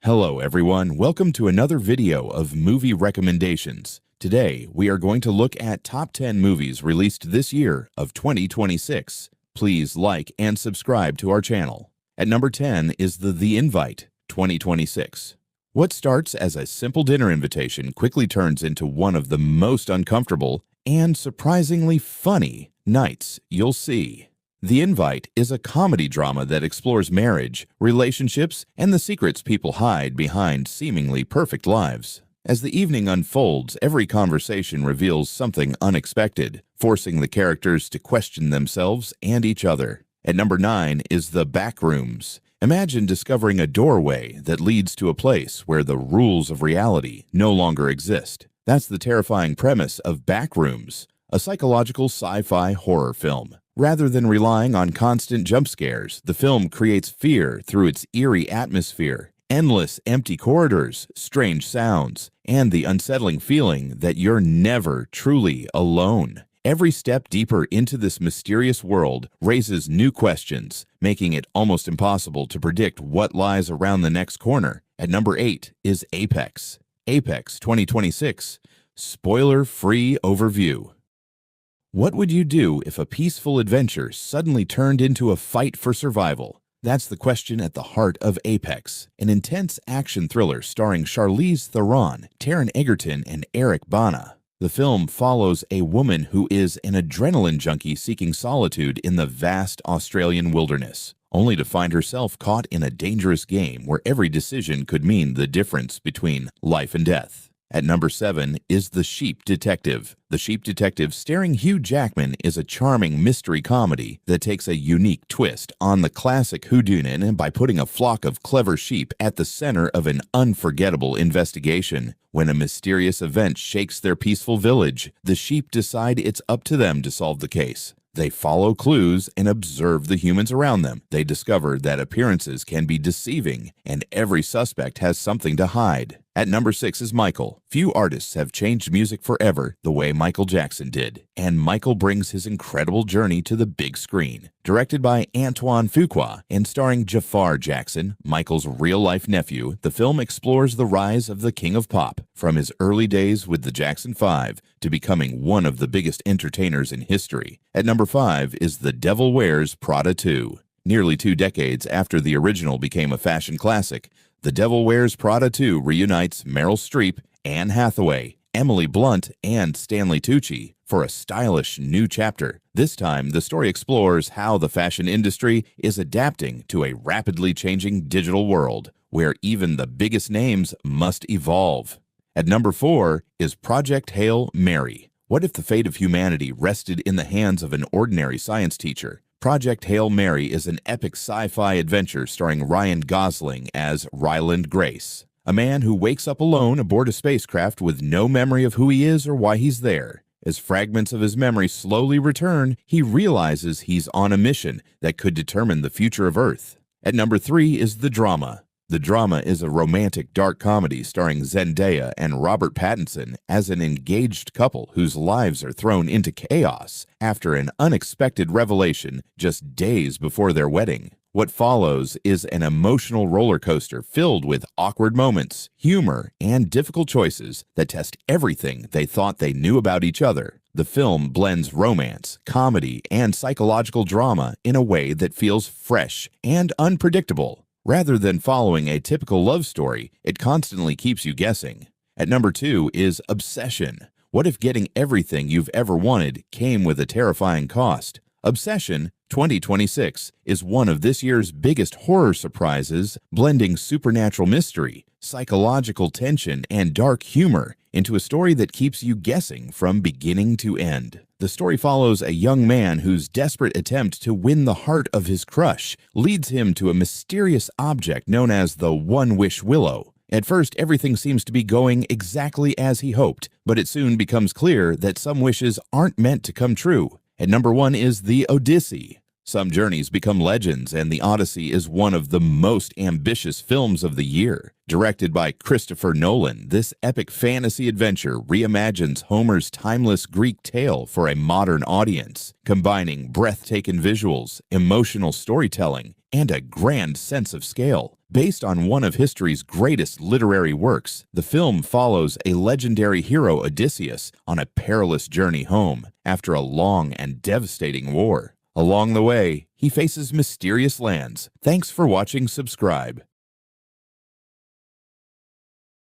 Hello everyone, welcome to another video of movie recommendations. Today we are going to look at top 10 movies released this year of 2026. Please like and subscribe to our channel. At number 10 is The Invite 2026. What starts as a simple dinner invitation quickly turns into one of the most uncomfortable and surprisingly funny nights you'll see. The Invite is a comedy drama that explores marriage, relationships, and the secrets people hide behind seemingly perfect lives. As the evening unfolds, every conversation reveals something unexpected, forcing the characters to question themselves and each other. At number 9 is The Backrooms. Imagine discovering a doorway that leads to a place where the rules of reality no longer exist. That's the terrifying premise of Backrooms, a psychological sci-fi horror film. Rather than relying on constant jump scares, the film creates fear through its eerie atmosphere, endless empty corridors, strange sounds, and the unsettling feeling that you're never truly alone. Every step deeper into this mysterious world raises new questions, making it almost impossible to predict what lies around the next corner. At number 8 is Apex. Apex 2026. Spoiler-free overview. What would you do if a peaceful adventure suddenly turned into a fight for survival? That's the question at the heart of Apex, an intense action thriller starring Charlize Theron, Taron Egerton, and Eric Bana. The film follows a woman who is an adrenaline junkie seeking solitude in the vast Australian wilderness, only to find herself caught in a dangerous game where every decision could mean the difference between life and death. At number 7 is The Sheep Detective. The Sheep Detective, starring Hugh Jackman, is a charming mystery comedy that takes a unique twist on the classic whodunit by putting a flock of clever sheep at the center of an unforgettable investigation. When a mysterious event shakes their peaceful village, the sheep decide it's up to them to solve the case. They follow clues and observe the humans around them. They discover that appearances can be deceiving, and every suspect has something to hide. At number 6 is Michael. Few artists have changed music forever the way Michael Jackson did, and Michael brings his incredible journey to the big screen. Directed by Antoine Fuqua and starring Jafar Jackson, Michael's real-life nephew, the film explores the rise of the king of pop, from his early days with the Jackson 5 to becoming one of the biggest entertainers in history. At number 5 is The Devil Wears Prada 2. Nearly 2 decades after the original became a fashion classic, The Devil Wears Prada 2 reunites Meryl Streep, Anne Hathaway, Emily Blunt, and Stanley Tucci for a stylish new chapter. This time, the story explores how the fashion industry is adapting to a rapidly changing digital world, where even the biggest names must evolve. At number 4 is Project Hail Mary. What if the fate of humanity rested in the hands of an ordinary science teacher? Project Hail Mary is an epic sci-fi adventure starring Ryan Gosling as Ryland Grace, a man who wakes up alone aboard a spacecraft with no memory of who he is or why he's there. As fragments of his memory slowly return, he realizes he's on a mission that could determine the future of Earth. At number 3 is The Drama. The Drama is a romantic dark comedy starring Zendaya and Robert Pattinson as an engaged couple whose lives are thrown into chaos after an unexpected revelation just days before their wedding. What follows is an emotional roller coaster filled with awkward moments, humor, and difficult choices that test everything they thought they knew about each other. The film blends romance, comedy, and psychological drama in a way that feels fresh and unpredictable. Rather than following a typical love story, it constantly keeps you guessing. At number 2 is Obsession. What if getting everything you've ever wanted came with a terrifying cost? Obsession 2026 is one of this year's biggest horror surprises, blending supernatural mystery, psychological tension, and dark humor into a story that keeps you guessing from beginning to end. The story follows a young man whose desperate attempt to win the heart of his crush leads him to a mysterious object known as the One-Wish Willow. At first, everything seems to be going exactly as he hoped, but it soon becomes clear that some wishes aren't meant to come true. At number 1 is The Odyssey. Some journeys become legends, and The Odyssey is one of the most ambitious films of the year. Directed by Christopher Nolan, this epic fantasy adventure reimagines Homer's timeless Greek tale for a modern audience, combining breathtaking visuals, emotional storytelling, and a grand sense of scale. Based on one of history's greatest literary works, the film follows a legendary hero, Odysseus, on a perilous journey home after a long and devastating war. Along the way, he faces mysterious lands. Thanks for watching. Subscribe.